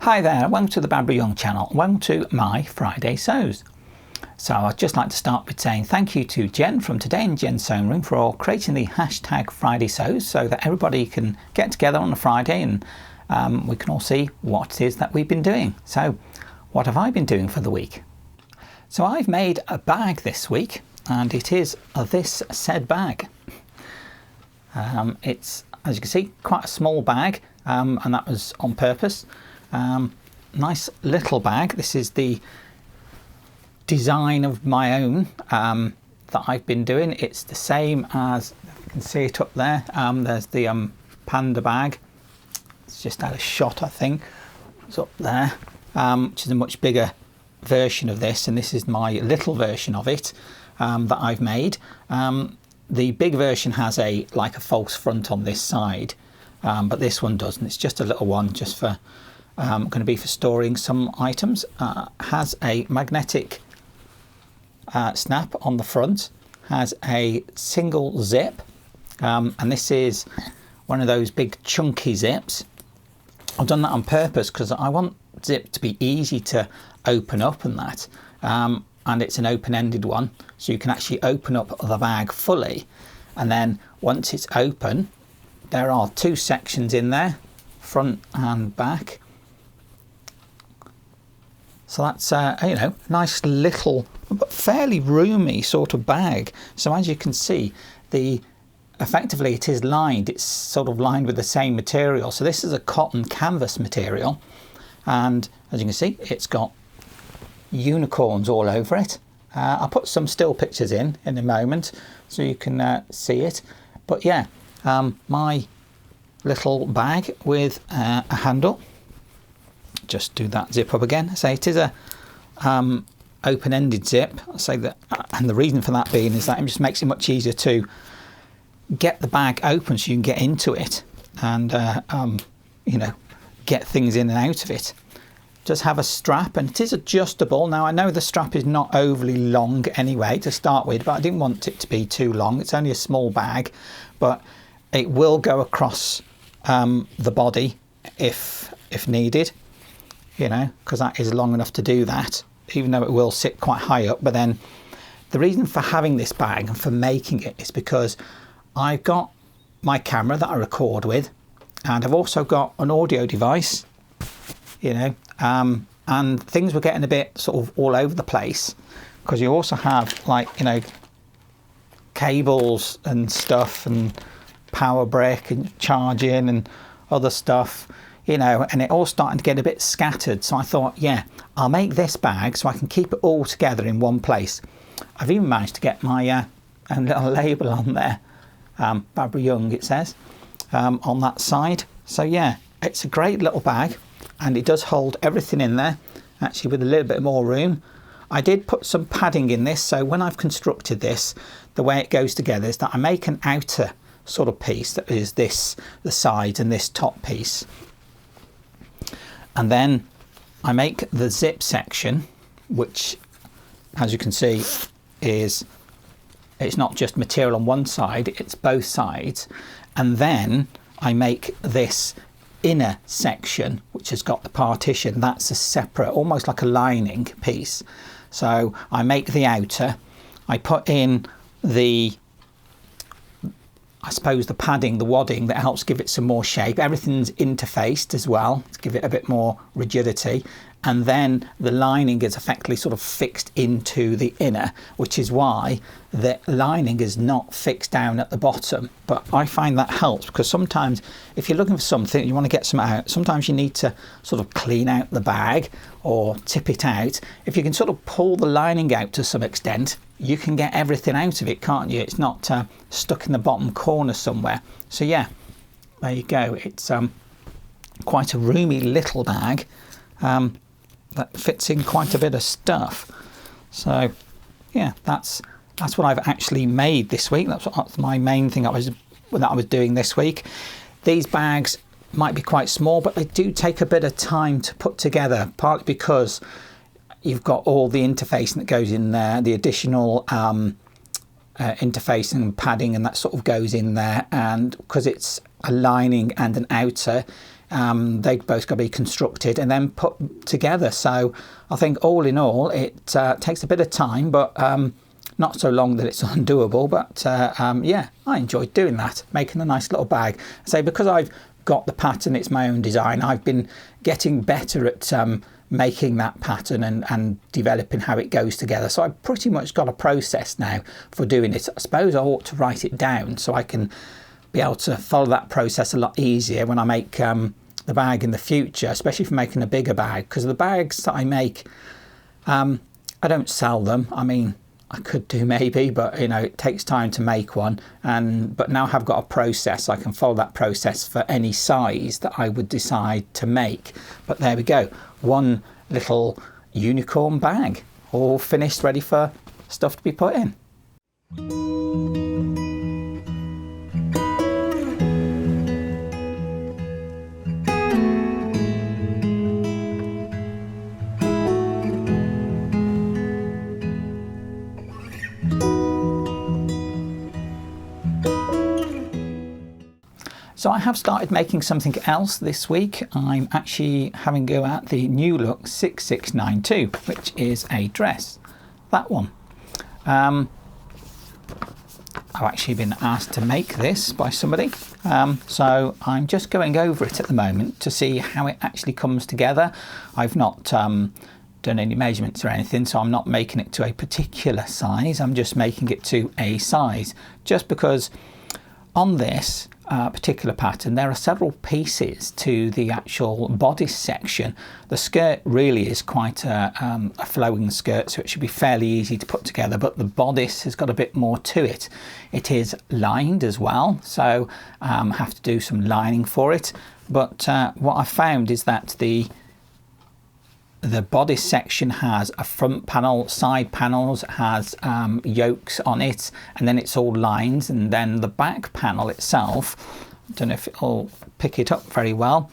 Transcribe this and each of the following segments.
Hi there, welcome to the Barbara Young channel, welcome to my Friday Sews. So I'd just like to start with saying thank you to Jen from Today in Jen's Sewing Room for creating the hashtag Friday Sews so that everybody can get together on a Friday and we can all see what it is that we've been doing. So what have I been doing for the week? So I've made a bag this week and it is this said bag. It's, as you can see, quite a small bag and that was on purpose. Nice little bag. This is the design of my own that I've been doing. It's the same as, you can see it up there. There's the panda bag. It's just had a shot, I think. It's up there, which is a much bigger version of this, and this is my little version of it that I've made. The big version has like a false front on this side, but this one doesn't. It's just a little one, just for going to be for storing some items. Has a magnetic snap on the front, has a single zip, and this is one of those big chunky zips. I've done that on purpose because I want zip to be easy to open up and that, and it's an open-ended one, so you can actually open up the bag fully, and then once it's open there are two sections in there, front and back. So that's you know, nice little but fairly roomy sort of bag. So as you can see, effectively it is lined. It's sort of lined with the same material. So this is a cotton canvas material, and as you can see, it's got unicorns all over it. I'll put some still pictures in a moment so you can see it. But yeah, my little bag with a handle. Just do that zip up again. So it is a open-ended zip. I say that, and the reason for that being is that it just makes it much easier to get the bag open so you can get into it and you know, get things in and out of it. Just have a strap, and it is adjustable. Now I know the strap is not overly long anyway to start with, but I didn't want it to be too long. It's only a small bag, but it will go across the body if needed, you know, because that is long enough to do that, even though it will sit quite high up. But then the reason for having this bag and for making it is because I've got my camera that I record with, and I've also got an audio device, you know, and things were getting a bit sort of all over the place because you also have, like, you know, cables and stuff and power brick and charging and other stuff, you know, and it all starting to get a bit scattered. So I thought, yeah, I'll make this bag so I can keep it all together in one place. I've even managed to get my little label on there, Barbara Young it says, on that side. So yeah, it's a great little bag, and it does hold everything in there, actually with a little bit more room. I did put some padding in this, so when I've constructed this, the way it goes together is that I make an outer sort of piece that is this, the sides, and this top piece. And then I make the zip section, which, as you can see, it's not just material on one side, it's both sides. And then I make this inner section, which has got the partition. That's a separate, almost like a lining piece. So I make the outer, I put in I suppose the padding, the wadding that helps give it some more shape. Everything's interfaced as well to give it a bit more rigidity. And then the lining is effectively sort of fixed into the inner, which is why the lining is not fixed down at the bottom. But I find that helps because sometimes if you're looking for something, you want to get some out, sometimes you need to sort of clean out the bag or tip it out. If you can sort of pull the lining out to some extent, you can get everything out of it, can't you? It's not stuck in the bottom corner somewhere. So yeah, there you go. It's quite a roomy little bag. That fits in quite a bit of stuff. So yeah, that's what I've actually made this week. That's my main thing that I was doing this week. These bags might be quite small, but they do take a bit of time to put together, partly because you've got all the interfacing that goes in there, the additional interfacing and padding, and that sort of goes in there, and because it's a lining and an outer, They've both got to be constructed and then put together. So I think all in all, it takes a bit of time, but not so long that it's undoable. But yeah, I enjoyed doing that, making a nice little bag. So because I've got the pattern, it's my own design, I've been getting better at making that pattern and developing how it goes together. So I've pretty much got a process now for doing it. I suppose I ought to write it down so I can be able to follow that process a lot easier when I make the bag in the future, especially for making a bigger bag, because the bags that I make, I don't sell them. I mean, I could do maybe, but you know, it takes time to make one. But now I've got a process, I can follow that process for any size that I would decide to make. But there we go, one little unicorn bag, all finished, ready for stuff to be put in. So I have started making something else this week. I'm actually having a go at the New Look 6692, which is a dress, that one. I've actually been asked to make this by somebody, so I'm just going over it at the moment to see how it actually comes together. I've not done any measurements or anything, so I'm not making it to a particular size, I'm just making it to a size, just because on this particular pattern there are several pieces to the actual bodice section. The skirt really is quite a flowing skirt, so it should be fairly easy to put together, but the bodice has got a bit more to it. It is lined as well, so have to do some lining for it. But what I found is that the bodice section has a front panel, side panels, has yokes on it, and then it's all lines. And then the back panel itself, I don't know if it'll pick it up very well,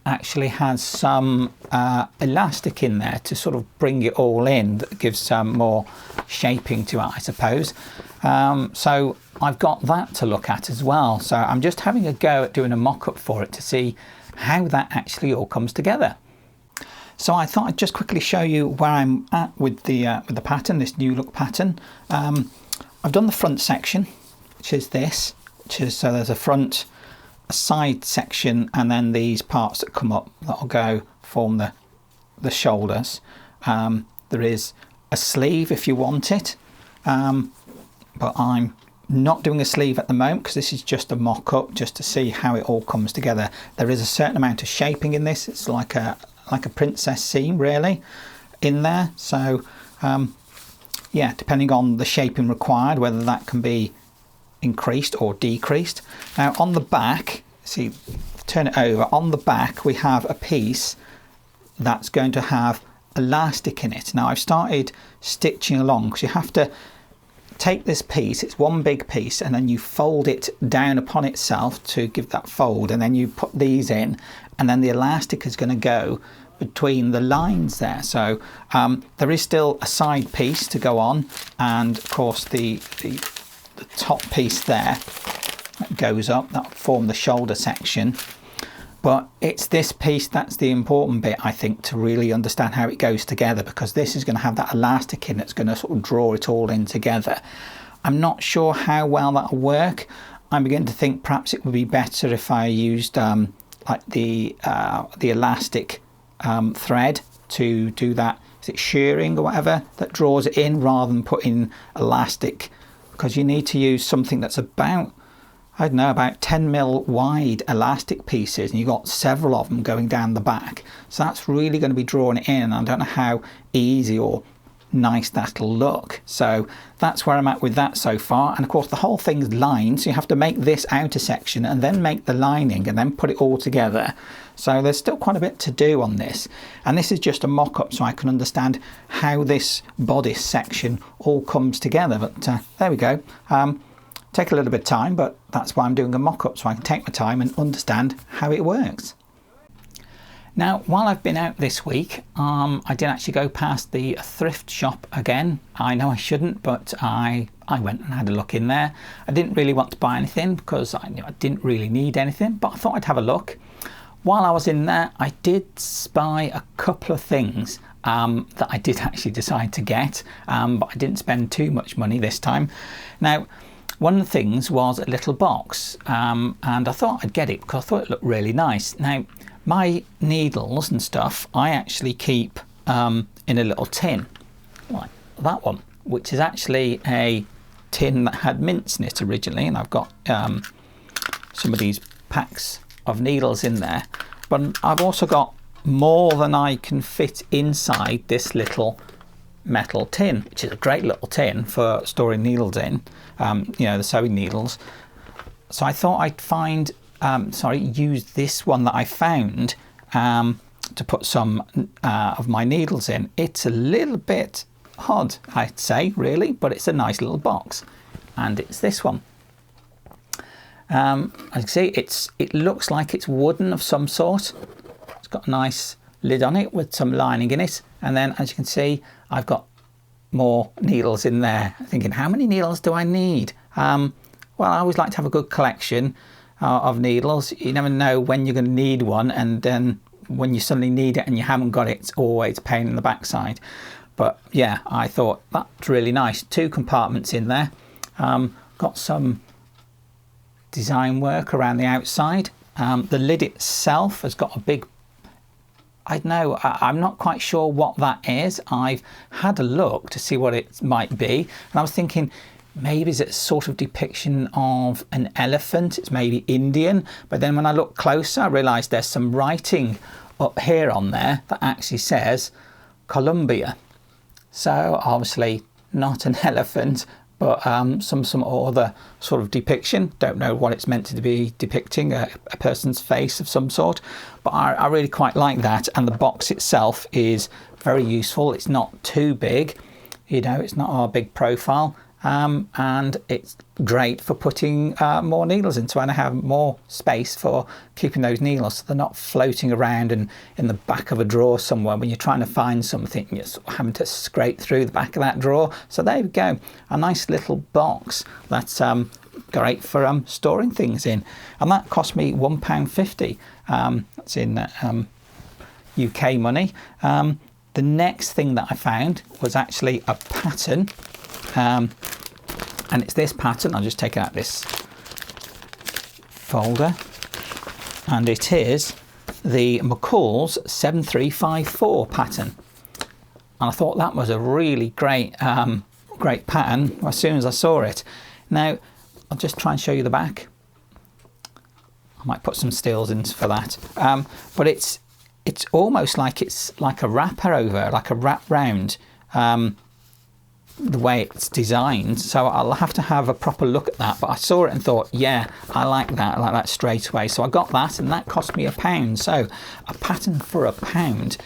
actually has some elastic in there to sort of bring it all in, that gives some more shaping to it, I suppose. So I've got that to look at as well. So I'm just having a go at doing a mock-up for it to see how that actually all comes together. So I thought I'd just quickly show you where I'm at with the pattern, this New Look pattern. I've done the front section, which is this, so there's a front, a side section, and then these parts that come up that'll go form the shoulders. There is a sleeve if you want it, but I'm not doing a sleeve at the moment because this is just a mock-up, just to see how it all comes together. There is a certain amount of shaping in this. It's like a princess seam really in there. So yeah, depending on the shaping required, whether that can be increased or decreased. Now on the back, see, turn it over, on the back we have a piece that's going to have elastic in it. Now I've started stitching along because you have to take this piece, it's one big piece, and then you fold it down upon itself to give that fold, and then you put these in, and then the elastic is going to go between the lines there. So there is still a side piece to go on, and of course the top piece there that goes up, that will form the shoulder section. But it's this piece that's the important bit, I think, to really understand how it goes together, because this is going to have that elastic in that's going to sort of draw it all in together. I'm not sure how well that'll work. I'm beginning to think perhaps it would be better if I used like the elastic thread to do that. Is it shearing or whatever that draws it in, rather than putting elastic, because you need to use something that's about, I don't know, about 10 mil wide elastic pieces, and you've got several of them going down the back. So that's really going to be drawing it in. I don't know how easy or nice that'll look. So that's where I'm at with that so far. And of course the whole thing's lined, so you have to make this outer section and then make the lining and then put it all together. So there's still quite a bit to do on this. And this is just a mock-up so I can understand how this bodice section all comes together. But there we go. Take a little bit of time, but that's why I'm doing a mock-up, so I can take my time and understand how it works. Now, while I've been out this week, I did actually go past the thrift shop again. I know I shouldn't, but I went and had a look in there. I didn't really want to buy anything because I didn't really need anything, but I thought I'd have a look. While I was in there, I did spy a couple of things that I did actually decide to get, but I didn't spend too much money this time. Now, one of the things was a little box, and I thought I'd get it because I thought it looked really nice. Now, my needles and stuff, I actually keep in a little tin, like that one, which is actually a tin that had mints in it originally, and I've got some of these packs of needles in there. But I've also got more than I can fit inside this little metal tin, which is a great little tin for storing needles in, the sewing needles. So I thought I'd use this one that I found to put some of my needles in. It's a little bit odd, I'd say, really, but it's a nice little box, and it's this one. As you can see, it looks like it's wooden of some sort. It's got a nice lid on it with some lining in it, and then as you can see, I've got more needles in there. Thinking, how many needles do I need? Well, I always like to have a good collection of needles. You never know when you're going to need one, and then when you suddenly need it and you haven't got it, it's always a pain in the backside. But yeah, I thought that's really nice. 2 compartments in there. Got some design work around the outside. The lid itself has got a big, I don't know, I'm not quite sure what that is. I've had a look to see what it might be, and I was thinking maybe it's a sort of depiction of an elephant. It's maybe Indian, but then when I look closer I realised there's some writing up here on there that actually says Colombia. So obviously not an elephant, but some other sort of depiction. Don't know what it's meant to be depicting, a person's face of some sort, but I really quite like that. And the box itself is very useful. It's not too big, it's not a big profile, and it's great for putting more needles in, so I have more space for keeping those needles so they're not floating around and in the back of a drawer somewhere when you're trying to find something. You're sort of having to scrape through the back of that drawer. So there we go, a nice little box that's great for storing things in, and that cost me £1.50. That's in UK money. The next thing that I found was actually a pattern, and it's this pattern. I'll just take out this folder, and it is the McCall's 7354 pattern, and I thought that was a really great pattern as soon as I saw it. Now I'll just try and show you the back. I might put some stills in for that, but it's almost like it's like a wrapper over, like a wrap round, the way it's designed. So I'll have to have a proper look at that, but I saw it and thought, yeah, I like that straight away. So I got that, and that cost me £1. So a pattern for £1,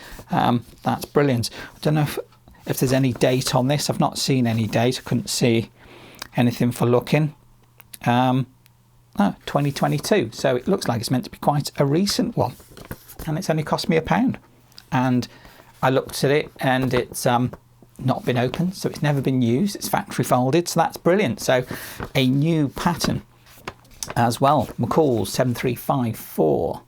that's brilliant. I don't know if there's any date on this. I've not seen any date. I couldn't see anything for looking. 2022, so it looks like it's meant to be quite a recent one, and it's only cost me £1. And I looked at it, and it's not been opened, so it's never been used. It's factory folded, so that's brilliant. So a new pattern as well, McCall 7354.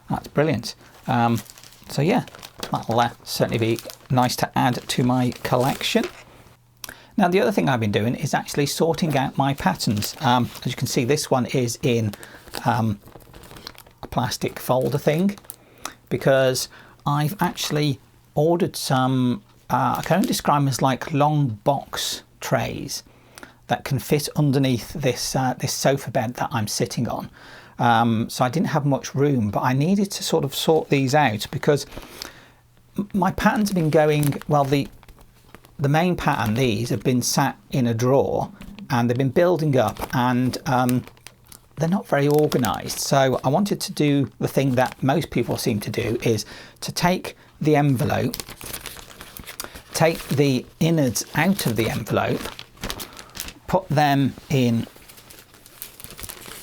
That's brilliant. So yeah, that'll certainly be nice to add to my collection. Now the other thing I've been doing is actually sorting out my patterns. As you can see, this one is in a plastic folder thing, because I've actually ordered some I can only describe them as like long box trays that can fit underneath this this sofa bed that I'm sitting on. So I didn't have much room, but I needed to sort of sort these out because my patterns have been going, well, the main pattern, these have been sat in a drawer and they've been building up, and they're not very organised. So I wanted to do the thing that most people seem to do, is to take the envelope, take the innards out of the envelope, put them in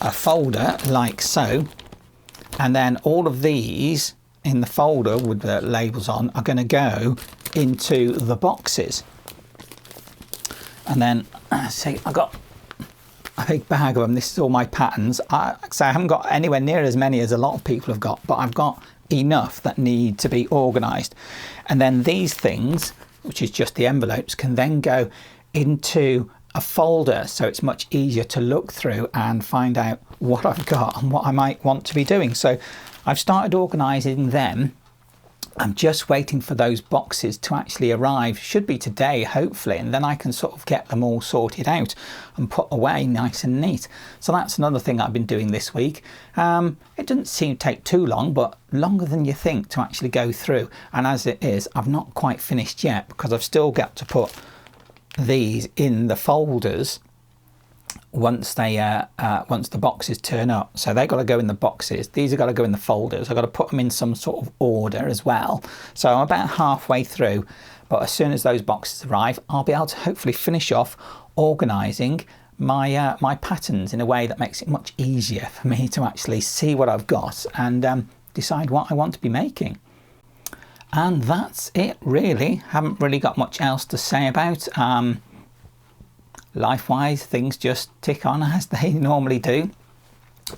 a folder like so, and then all of these in the folder with the labels on are going to go into the boxes. And then, see, I got a big bag of them. This is all my patterns. I haven't got anywhere near as many as a lot of people have got, but I've got enough that need to be organised. And then these things, which is just the envelopes, can then go into a folder, so it's much easier to look through and find out what I've got and what I might want to be doing. So I've started organising them. I'm just waiting for those boxes to actually arrive. Should be today, hopefully, and then I can sort of get them all sorted out and put away nice and neat. So that's another thing I've been doing this week. It doesn't seem to take too long, but longer than you think to actually go through. And as it is, I've not quite finished yet because I've still got to put these in the folders once the boxes turn up. So they've got to go in the boxes. These have got to go in the folders. I've got to put them in some sort of order as well. So I'm about halfway through, but as soon as those boxes arrive, I'll be able to hopefully finish off organising my my patterns in a way that makes it much easier for me to actually see what I've got and decide what I want to be making. And that's it really. Haven't really got much else to say about. Life-wise, things just tick on as they normally do.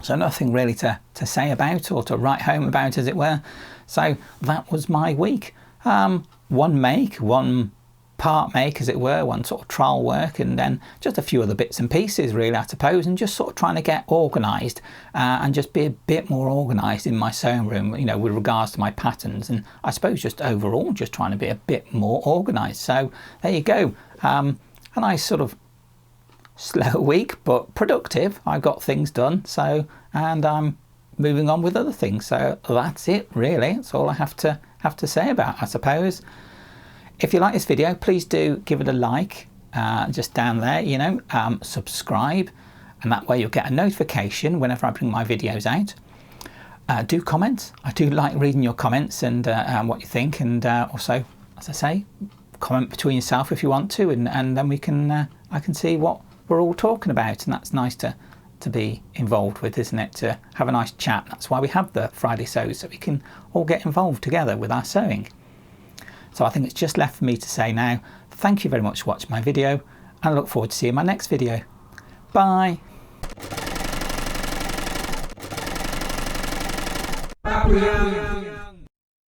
So nothing really to say about or to write home about, as it were. So that was my week. One make, one part make, as it were, one sort of trial work, and then just a few other bits and pieces really, I suppose, and just sort of trying to get organised and just be a bit more organised in my sewing room, you know, with regards to my patterns, and I suppose just overall just trying to be a bit more organised. So there you go. A nice sort of slow week, but productive. I got things done, so, and I'm moving on with other things. So that's it really. That's all I have to say about, I suppose. If you like this video, please do give it a like, just down there, you know, subscribe, and that way you'll get a notification whenever I bring my videos out. Do comment. I do like reading your comments and what you think, and also, as I say, comment between yourself if you want to, and then we can I can see what we're all talking about, and that's nice to be involved with, isn't it? To have a nice chat. That's why we have the Friday Sews, so we can all get involved together with our sewing. So I think it's just left for me to say now, thank you very much for watching my video, and I look forward to seeing my next video. Bye. Happy